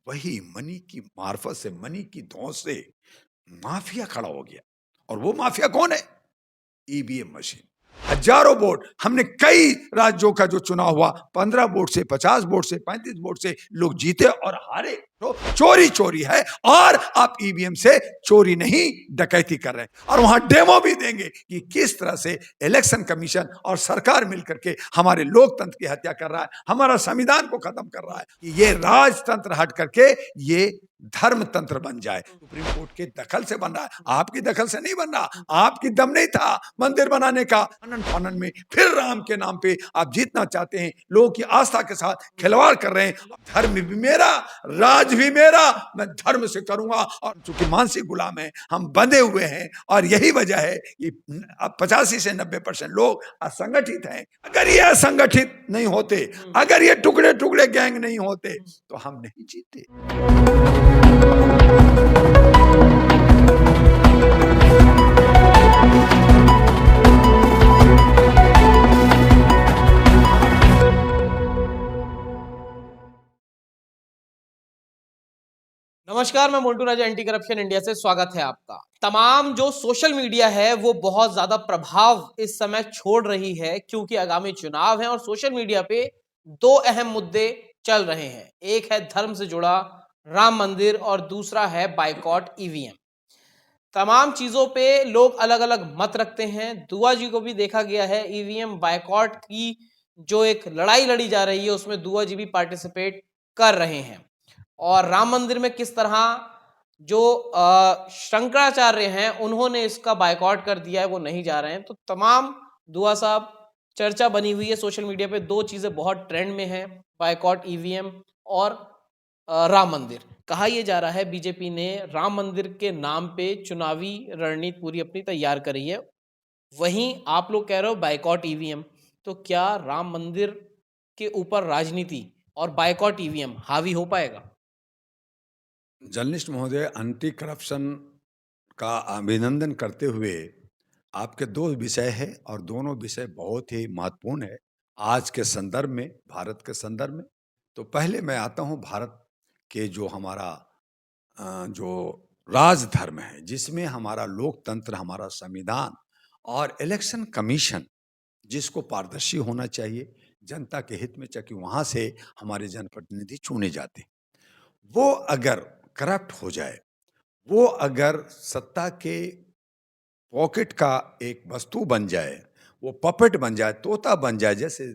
वही मनी की मार्फत से, मनी की धौंस से माफिया खड़ा हो गया। और वो माफिया कौन है? EVM machine. हजारों वोट हमने कई राज्यों का जो चुनाव हुआ, 15 वोट से, 50 वोट से, 35 वोट से लोग जीते और हारे। तो चोरी चोरी है। और आप ईवीएम से चोरी नहीं, डकैती कर रहे हैं। और वहां डेमो भी देंगे कि किस तरह से इलेक्शन कमीशन और सरकार मिलकर के हमारे लोकतंत्र की हत्या कर रहा है, हमारा संविधान को खत्म कर रहा है। कि ये राजतंत्र हट करके ये धर्मतंत्र बन जाए। सुप्रीम कोर्ट के दखल से बन रहा है, आपकी दखल से नहीं बन रहा। आपकी दम नहीं था मंदिर बनाने का। अनंत फानन में फिर राम के नाम पे आप जीतना चाहते हैं, लोगों की आस्था के साथ खिलवाड़ कर रहे हैं। धर्म भी मेरा, राज भी मेरा, मैं धर्म से करूंगा। और चूंकि मानसिक गुलाम है, हम बंधे हुए हैं। और यही वजह है कि अब 85 से 90% लोग असंगठित हैं। अगर ये असंगठित नहीं होते, अगर ये टुकड़े टुकड़े गैंग नहीं होते, तो हम नहीं जीते। नमस्कार, मैं मोन्टू राजा एंटी करप्शन इंडिया से स्वागत है आपका। तमाम जो सोशल मीडिया है वो बहुत ज्यादा प्रभाव इस समय छोड़ रही है, क्योंकि आगामी चुनाव है और सोशल मीडिया पे दो अहम मुद्दे चल रहे हैं। एक है धर्म से जुड़ा राम मंदिर और दूसरा है बाइकॉट ईवीएम। तमाम चीजों पे लोग अलग अलग मत रखते हैं। दुआ जी को भी देखा गया है ईवीएम बाइकॉट की जो एक लड़ाई लड़ी जा रही है उसमें दुआ जी भी पार्टिसिपेट कर रहे हैं। और राम मंदिर में किस तरह जो शंकराचार्य हैं उन्होंने इसका बायकॉट कर दिया है, वो नहीं जा रहे हैं। तो तमाम दुआ साहब, चर्चा बनी हुई है सोशल मीडिया पे, दो चीजें बहुत ट्रेंड में हैं, बायकॉट ईवीएम और राम मंदिर। कहा यह जा रहा है बीजेपी ने राम मंदिर के नाम पे चुनावी रणनीति पूरी अपनी तैयार करी है, वहीं आप लोग कह रहे हो बायकॉट ईवीएम। तो क्या राम मंदिर के ऊपर राजनीति और बायकॉट ईवीएम हावी हो पाएगा? जर्नलिस्ट महोदय, एंटी करप्शन का अभिनंदन करते हुए आपके दो विषय है और दोनों विषय बहुत ही महत्वपूर्ण है आज के संदर्भ में, भारत के संदर्भ में। तो पहले मैं आता हूं भारत के जो हमारा जो राजधर्म है, जिसमें हमारा लोकतंत्र, हमारा संविधान और इलेक्शन कमीशन, जिसको पारदर्शी होना चाहिए, जनता के हित में, ताकि वहां से हमारे जनप्रतिनिधि चुने जाते हैं। वो अगर करप्ट हो जाए, वो अगर सत्ता के पॉकेट का एक वस्तु बन जाए, वो पपेट बन जाए, तोता बन जाए, जैसे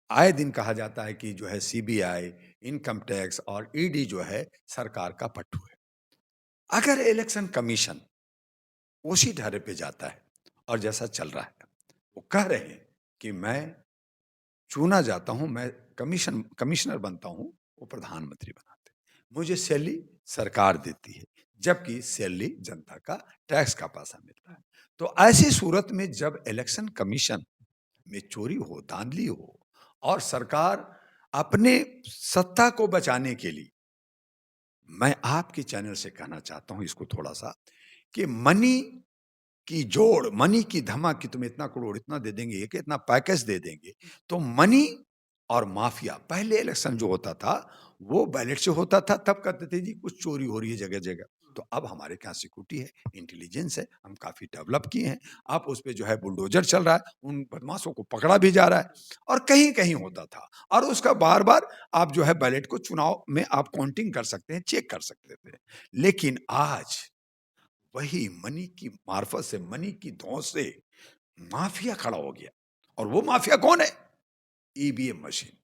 आए दिन कहा जाता है कि जो है सीबीआई, इनकम टैक्स और ईडी जो है सरकार का पट्टू है। अगर इलेक्शन कमीशन उसी ढर्रे पे जाता है और जैसा चल रहा है, वो कह रहे हैं कि मैं चुना जाता हूं, मैं कमिश्नर बनता हूं, वो प्रधानमंत्री बनाते हैं, मुझे सैलरी सरकार देती है, जबकि सैलरी जनता का टैक्स का पैसा मिलता है। तो ऐसी सूरत में जब इलेक्शन कमीशन में चोरी हो, धांधली हो, और सरकार अपने सत्ता को बचाने के लिए, मैं आपके चैनल से कहना चाहता हूं इसको थोड़ा सा, कि मनी की जोड़, मनी की धमाक, कि तुम्हें इतना करोड़ इतना दे देंगे, एक इतना पैकेज दे देंगे। तो मनी और माफिया, पहले इलेक्शन जो होता था वो बैलेट से होता था, तब कहते थे जी कुछ चोरी हो रही है जगह जगह। तो अब हमारे यहाँ सिक्योरिटी है, इंटेलिजेंस है, हम काफी डेवलप किए हैं। अब उस पर जो है बुलडोजर चल रहा है, उन बदमाशों को पकड़ा भी जा रहा है। और कहीं कहीं होता था, और उसका बार बार आप जो है बैलेट को चुनाव में आप काउंटिंग कर सकते हैं, चेक कर सकते थे। लेकिन आज वही मनी की मार्फत से, मनी की धौंस से माफिया खड़ा हो गया। और वो माफिया कौन है? EVM machine.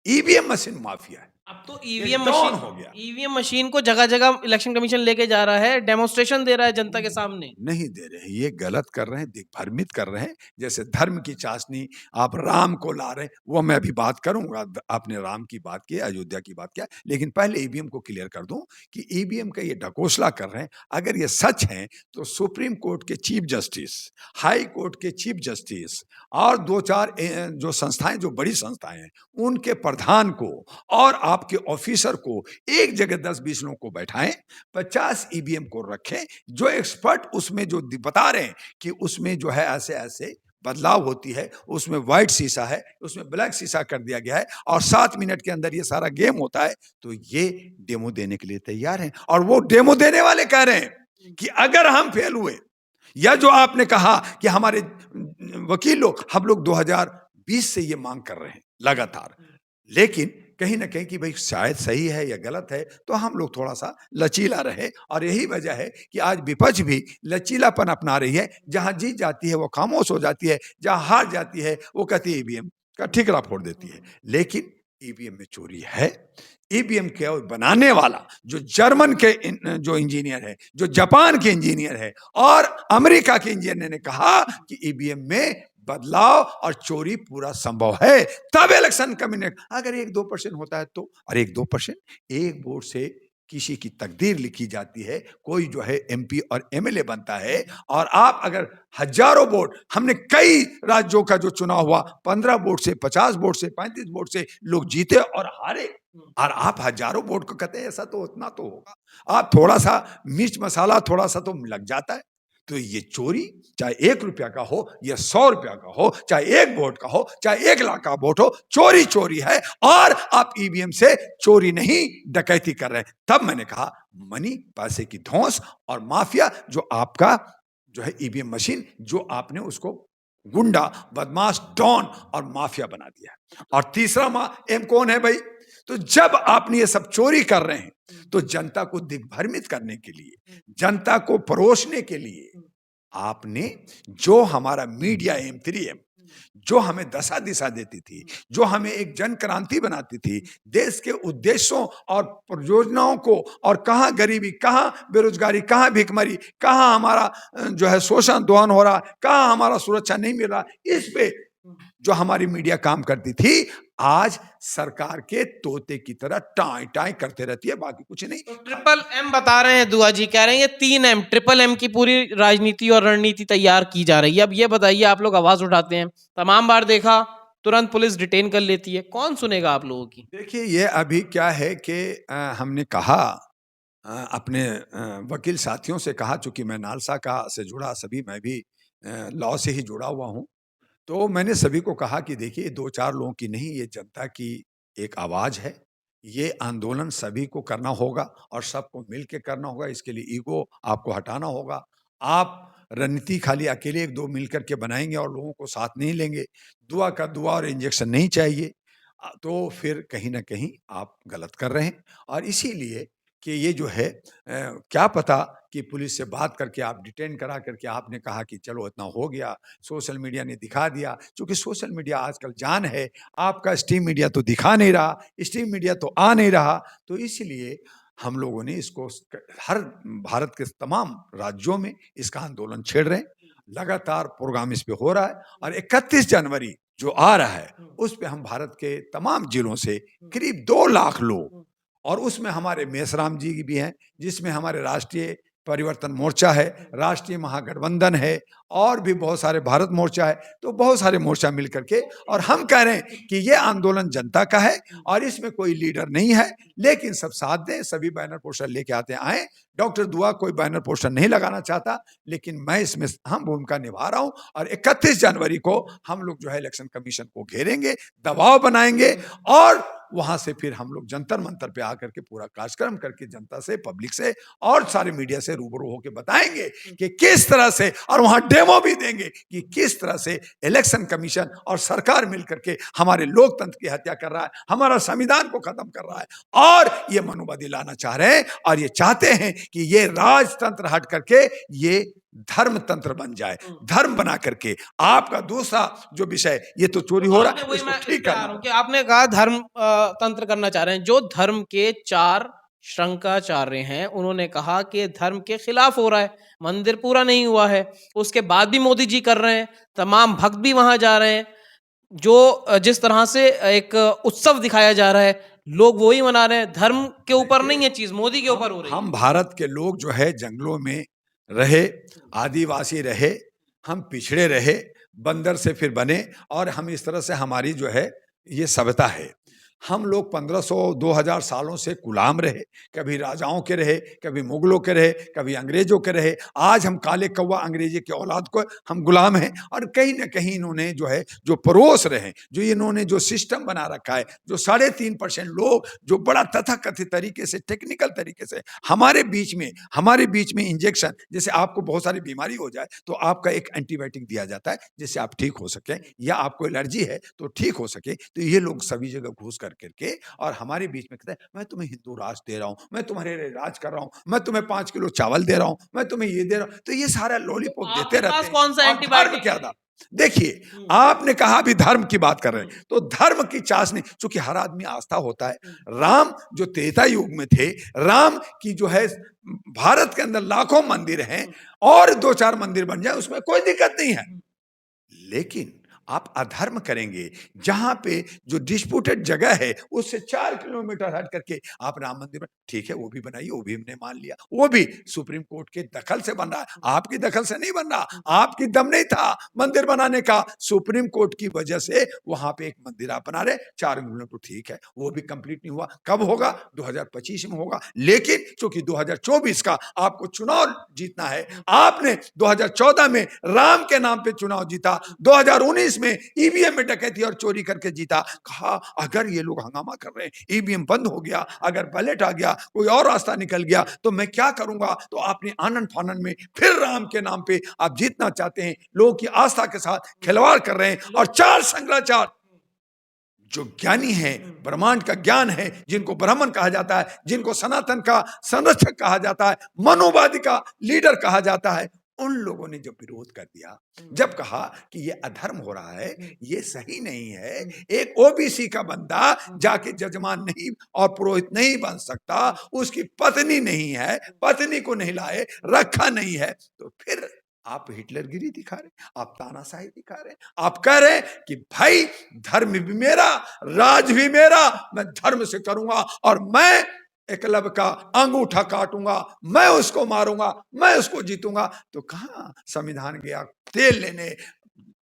EVM machine mafia है। अब तो ये ईवीएम डॉन मशीन, हो गया। ईवीएम मशीन को जगह जगह इलेक्शन कमीशन लेके जा रहा है, डेमोन्स्ट्रेशन दे रहा है जनता के सामने। नहीं दे रहे हैं, ये गलत कर रहे हैं, भ्रमित कर रहे हैं। जैसे धर्म की चाशनी आप राम को ला रहे हैं, वो मैं अभी बात करूंगा। आपने राम की बात की, अयोध्या की बात किया, लेकिन पहले ईवीएम को क्लियर कर दूं कि ईवीएम का ये ढकोसला कर रहे हैं। अगर ये सच है तो सुप्रीम कोर्ट के चीफ जस्टिस, हाई कोर्ट के चीफ जस्टिस और दो चार जो संस्थाएं, जो बड़ी संस्थाएं हैं, उनके प्रधान को और आपके ऑफिसर को एक जगह 10-20 लोगों को बैठाएं, 50 ईवीएम को रखें, जो एक्सपर्ट उसमें जो बता रहे हैं कि उसमें जो है ऐसे ऐसे बदलाव होती है, उसमें व्हाइट शीशा है, उसमें ब्लैक शीशा कर दिया गया है और 7 मिनट के अंदर ये सारा गेम होता है। तो ये डेमो देने के लिए तैयार हैं और वो डेमो देने वाले कह रहे हैं कि अगर हम फेल हुए या जो आपने कहा कि हमारे वकील लोग, हम लोग 2020 से ये मांग कर रहे हैं लगातार, लेकिन कहीं ना कहीं कि भाई शायद सही है या गलत है, तो हम लोग थोड़ा सा लचीला रहे और यही वजह है कि आज विपक्ष भी लचीलापन अपना रही है। जहां जीत जाती है वो खामोश हो जाती है, जहां हार जाती है वो कहती है ईवीएम का ठिकरा फोड़ देती है। लेकिन ईवीएम में चोरी है। ईवीएम के बनाने वाला जो जर्मन के जो इंजीनियर है, जो जापान के इंजीनियर है और अमेरिका के इंजीनियर ने कहा कि ईवीएम में बदलाव और चोरी पूरा संभव है, तब इलेक्शन कमीशन। अगर 1-2% होता है तो, और 1-2% एक वोट से किसी की तकदीर लिखी जाती है। कोई जो है एमपी और एमएलए बनता है और आप अगर हजारों वोट, हमने कई राज्यों का जो चुनाव हुआ 15 वोट से, 50 वोट से, 35 वोट से लोग जीते और हारे, और आप हजारों वोट को कहते हैं ऐसा तो उतना तो होगा। आप थोड़ा सा मिर्च मसाला थोड़ा सा तो लग जाता है। तो ये चोरी चाहे 1 रुपया का हो या 100 रुपया का हो, चाहे 1 वोट का हो, चाहे 1 लाख का वोट हो, चोरी चोरी है और आप ईवीएम से चोरी नहीं डकैती कर रहे हैं। तब मैंने कहा मनी, पैसे की धौंस और माफिया, जो आपका जो है ईवीएम मशीन, जो आपने उसको गुंडा, बदमाश, डॉन और माफिया बना दिया है। और तीसरा एम कौन है भाई? तो जब आपने ये सब चोरी कर रहे हैं तो जनता को दिग्भ्रमित करने के लिए, जनता को परोसने के लिए आपने जो हमारा मीडिया M3M, जो हमें दशा दिशा देती थी, जो हमें एक जन क्रांति बनाती थी, देश के उद्देश्यों और परियोजनाओं को, और कहां गरीबी, कहां बेरोजगारी, कहां भिखमरी, कहां हमारा जो है शोषण दोहन हो रहा, कहां हमारा सुरक्षा नहीं मिल रहा, इस पे जो हमारी मीडिया काम करती थी, आज सरकार के तोते की तरह टाई टाई करते रहती है, बाकी कुछ नहीं। तो ट्रिपल एम बता रहे हैं दुआ जी, कह रहे हैं ये 3M, ट्रिपल एम की पूरी राजनीति और रणनीति तैयार की जा रही है। अब ये बताइए, आप लोग आवाज उठाते हैं, तमाम बार देखा तुरंत पुलिस डिटेन कर लेती है, कौन सुनेगा आप लोगों की? देखिए ये अभी क्या है कि हमने कहा अपने वकील साथियों से कहा, चूंकि मैं नालसा का से जुड़ा, सभी मैं भी लॉ से ही जुड़ा हुआ हूँ, तो मैंने सभी को कहा कि देखिए 2-4 लोगों की नहीं, ये जनता की एक आवाज है। ये आंदोलन सभी को करना होगा और सबको मिल के करना होगा। इसके लिए ईगो आपको हटाना होगा। आप रणनीति खाली अकेले 1-2 मिल करके बनाएंगे और लोगों को साथ नहीं लेंगे, दुआ का दुआ और इंजेक्शन नहीं चाहिए, तो फिर कहीं न कहीं आप गलत कर रहे हैं। और इसीलिए कि ये जो है क्या पता कि पुलिस से बात करके आप डिटेन करा करके आपने कहा कि चलो इतना हो गया, सोशल मीडिया ने दिखा दिया। चूँकि सोशल मीडिया आजकल जान है, आपका स्ट्रीम मीडिया तो दिखा नहीं रहा, स्ट्रीम मीडिया तो आ नहीं रहा, तो इसलिए हम लोगों ने इसको हर भारत के तमाम राज्यों में इसका आंदोलन छेड़ रहे हैं। लगातार प्रोग्राम इस पे हो रहा है और 31 जनवरी जो आ रहा है, उस पे हम भारत के तमाम जिलों से करीब 2 लाख लोग, और उसमें हमारे मेसराम जी भी हैं, जिसमें हमारे राष्ट्रीय परिवर्तन मोर्चा है, राष्ट्रीय महागठबंधन है और भी बहुत सारे भारत मोर्चा है, तो बहुत सारे मोर्चा मिल करके, और हम कह रहे हैं कि ये आंदोलन जनता का है और इसमें कोई लीडर नहीं है, लेकिन सब साथ दें, सभी बैनर पोस्टर लेके आते आए। डॉक्टर दुआ कोई बैनर पोस्टर नहीं लगाना चाहता, लेकिन मैं इसमें हम भूमिका निभा रहा हूं और 31 जनवरी को हम लोग जो है इलेक्शन कमीशन को घेरेंगे, दबाव बनाएंगे और वहां से फिर हम लोग जंतर मंतर पे आकर के पूरा कार्यक्रम करके जनता से, पब्लिक से और सारे मीडिया से रूबरू होकर बताएंगे कि किस तरह से, और वहां डेमो भी देंगे कि किस तरह से इलेक्शन कमीशन और सरकार मिलकर के हमारे लोकतंत्र की हत्या कर रहा है, हमारा संविधान को खत्म कर रहा है और ये मनोबदी लाना चाह रहे हैं और ये चाहते हैं कि ये राजतंत्र हट करके ये धर्म तंत्र बन जाए। धर्म बना करके आपका दूसरा जो विषय, ये तो चोरी हो रहा है, इसको ठीक करना। कि आपने कहा धर्म तंत्र करना चाह रहे हैं, जो धर्म के 4 शंकराचार्य हैं, उन्होंने कहा कि धर्म के खिलाफ हो रहा है, मंदिर पूरा नहीं हुआ है, उसके बाद भी मोदी जी कर रहे हैं, तमाम भक्त भी वहां जा रहे हैं, जो जिस तरह से एक उत्सव दिखाया जा रहा है, लोग वो ही मना रहे हैं, धर्म के ऊपर नहीं है चीज, मोदी के ऊपर हो रही है। हम भारत के लोग जो है जंगलों में रहे, आदिवासी रहे, हम पिछड़े रहे, बंदर से फिर बने, और हम इस तरह से हमारी जो है ये सभ्यता है। हम लोग 1500-2000 सालों से गुलाम रहे, कभी राजाओं के रहे, कभी मुगलों के रहे, कभी अंग्रेजों के रहे। आज हम काले कौवा अंग्रेजी के औलाद को हम गुलाम हैं, और कहीं न कहीं इन्होंने जो है, जो परोस रहे हैं, जो इन्होंने जो सिस्टम बना रखा है, जो 3.5% लोग जो बड़ा तथाकथित तरीके से, टेक्निकल तरीके से हमारे बीच में इंजेक्शन, जैसे आपको बहुत सारी बीमारी हो जाए तो आपका एक एंटीबायोटिक दिया जाता है जिससे आप ठीक हो सकें, या आपको एलर्जी है तो ठीक हो सके। तो ये लोग सभी जगह घुस कर करके और हमारे बीच में कहते हैं, मैं तुम्हें हिंदू राष्ट्र दे रहा हूं, मैं तुम्हारे लिए राज कर रहा हूं, मैं तुम्हें 5 किलो चावल दे रहा हूं, मैं तुम्हें ये दे रहा हूं। तो ये सारा लॉलीपॉप देते आपके रहते पास हैं। कौन सा और धर्म एंटीबायोटिक क्या है? था? देखिए, आपने कहा अभी धर्म की बात कर रहे हैं, तो धर्म की चाशनी, चूंकि हर आदमी आस्था होता है। राम जो त्रेता युग में थे, राम की जो है, भारत के अंदर लाखों मंदिर हैं, और 2-4 मंदिर बन जाए उसमें कोई दिक्कत नहीं है। लेकिन आप अधर्म करेंगे, जहां पे जो डिस्प्यूटेड जगह है उससे 4 किलोमीटर हट करके आप राम मंदिर, ठीक है, वो भी बनाइए, वो भी हमने मान लिया, वो भी सुप्रीम कोर्ट के दखल से बन रहा है, आपकी दखल से नहीं बन रहा। आपकी दम नहीं था मंदिर बनाने का, सुप्रीम कोर्ट की वजह से वहां पे एक मंदिर आप बना रहे 4 किलोमीटर, ठीक है, वो भी कंप्लीट नहीं हुआ। कब होगा? 2025 में होगा। लेकिन चूंकि 2024 का आपको चुनाव जीतना है, आपने 2014 में राम के नाम पे चुनाव जीता, 2019 में ईवीएम में डकैती और चोरी करके जीता। कहा अगर ये लोग हंगामा कर रहे हैं, ईवीएम बंद हो गया, अगर बैलेट आ गया, कोई और रास्ता निकल गया, तो मैं क्या करूंगा? तो आपने आनन फानन में फिर राम के नाम पे आप जीतना चाहते हैं, लोगों की आस्था के साथ खिलवाड़ कर रहे हैं। और 4 शंकराचार्य जो ज्ञानी है, ब्रह्मांड का ज्ञान है, जिनको ब्राह्मण कहा जाता है, जिनको सनातन का संरक्षक कहा जाता है, मनोवादी का लीडर कहा जाता है, उन लोगों ने जब विरोध कर दिया, जब कहा कि ये अधर्म हो रहा है, ये सही नहीं है, एक ओबीसी का बंदा जाके जजमान नहीं और पुरोहित नहीं बन सकता, उसकी पत्नी नहीं है, पत्नी को नहीं लाए, रखा नहीं है, तो फिर आप हिटलरगिरी दिखा रहे, आप तानाशाही दिखा रहे, आप कह रहे कि भाई धर्म भी मेरा, राज भी मेरा, मैं धर्म से करूंगा, और मैं एकलव्य का अंगूठा काटूंगा, मैं उसको मारूंगा, मैं उसको जीतूंगा। तो कहां संविधान गया तेल लेने,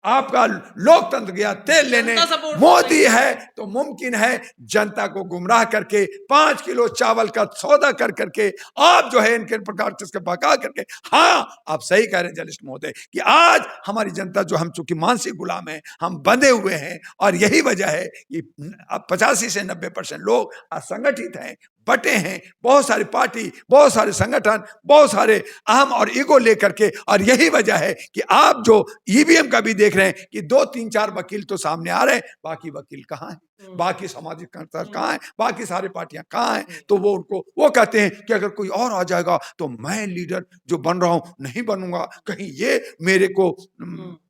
आपका लोकतंत्र गया तेल लेने। जनता सपोर्ट मोदी है तो मुमकिन है जनता को गुमराह करके 5 किलो चावल का सौदा कर करके आप जो है इनके प्रकार से भगा करके। हाँ, आप सही कह रहे हैं जर्नलिस्ट महोदय कि आज हमारी जनता जो, हम चूंकि मानसिक गुलाम है, हम बंधे हुए हैं, और यही वजह है कि 85 से 90% लोग असंगठित हैं, बटे हैं, बहुत सारी पार्टी, बहुत सारे संगठन, बहुत सारे अहम और ईगो लेकर के। और यही वजह है कि आप जो ईवीएम का भी देख रहे हैं कि 2-3-4 वकील तो सामने आ रहे हैं, बाकी वकील कहां हैं, बाकी सामाजिक कार्यकर्ता कहां हैं, बाकी सारी पार्टियां कहां हैं? तो वो कहते हैं कि अगर कोई और आ जाएगा तो मैं लीडर जो बन रहा हूं नहीं बनूंगा, कहीं ये मेरे को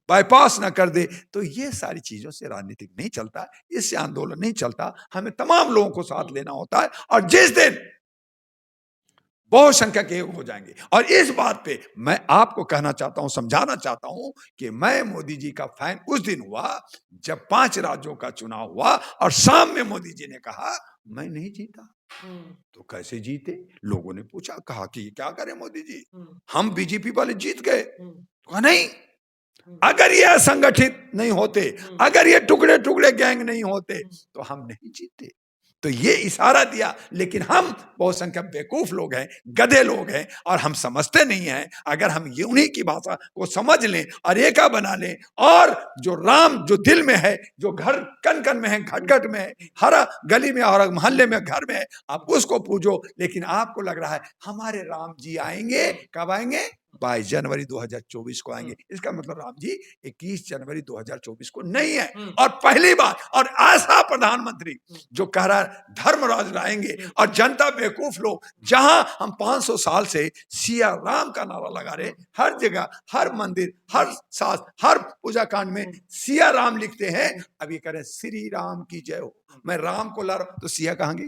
बाईपास ना कर दे। तो ये सारी चीजों से राजनीतिक नहीं चलता, इससे आंदोलन नहीं चलता, हमें तमाम लोगों को साथ लेना होता है। और जिस दिन बहुत संख्यक एक हो जाएंगे, और इस बात पे मैं आपको कहना चाहता हूं, समझाना चाहता हूं कि मैं मोदी जी का फैन उस दिन हुआ जब 5 राज्यों का चुनाव हुआ और शाम में मोदी जी ने कहा मैं नहीं जीता। तो कैसे जीते? लोगों ने पूछा, कहा कि क्या करें मोदी जी, हम बीजेपी वाले जीत गए। कहा नहीं, अगर ये असंगठित नहीं होते, अगर ये टुकड़े टुकड़े गैंग नहीं होते, तो हम नहीं जीते। तो ये इशारा दिया। लेकिन हम बहुत संख्यक बेवकूफ लोग हैं, गधे लोग हैं, और हम समझते नहीं हैं। अगर हम ये उन्हीं की भाषा को समझ लें और एका बना लें, और जो राम जो दिल में है, जो घर कन कन में है, घट घट में है, हर गली में और मोहल्ले में, घर में है, आप उसको पूजो। लेकिन आपको लग रहा है हमारे राम जी आएंगे, कब आएंगे? 22 जनवरी 2024 को आएंगे। इसका मतलब राम जी 21 जनवरी 2024 को नहीं है। और पहली बार, और ऐसा प्रधानमंत्री जो कह रहा है धर्मराज लाएंगे, और जनता बेवकूफ लोग, जहां हम 500 साल से सिया राम का नारा लगा रहे, हर जगह, हर मंदिर, हर शास्त्र, हर पूजा कांड में सिया राम लिखते हैं, अब ये कह रहे श्री राम की जय हो। मैं राम को ला रहा हूं, तो सिया कहांगे?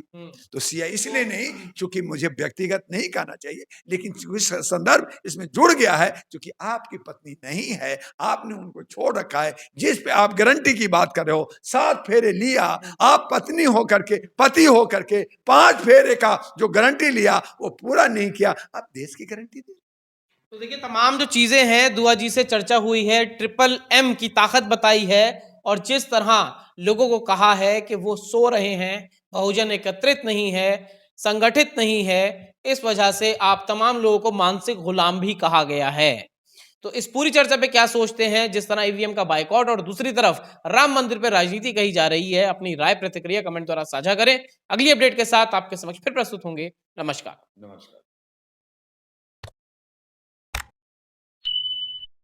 तो सिया इसलिए नहीं, क्योंकि मुझे व्यक्तिगत नहीं कहना चाहिए, लेकिन संदर्भ इसमें जुड़ गया है, क्योंकि आपकी पत्नी नहीं है, आपने उनको छोड़ रखा है, जिस पे आप गारंटी की बात कर रहे हो। 7 फेरे लिया, आप पत्नी होकर के, पति होकर के 5 फेरे का जो गारंटी लिया वो पूरा नहीं किया, आप देश की गारंटी दे। तो देखिए, तमाम जो चीजें हैं, दुआ जी से चर्चा हुई है, ट्रिपल एम की ताकत बताई है, और जिस तरह लोगों को कहा है कि वो सो रहे हैं, बहुजन एकत्रित नहीं है, संगठित नहीं है, इस वजह से आप तमाम लोगों को मानसिक गुलाम भी कहा गया है। तो इस पूरी चर्चा पे क्या सोचते हैं? जिस तरह ईवीएम का बायकॉट और दूसरी तरफ राम मंदिर पे राजनीति कही जा रही है, अपनी राय प्रतिक्रिया कमेंट द्वारा साझा करें। अगली अपडेट के साथ आपके समक्ष फिर प्रस्तुत होंगे। नमस्कार। नमस्कार।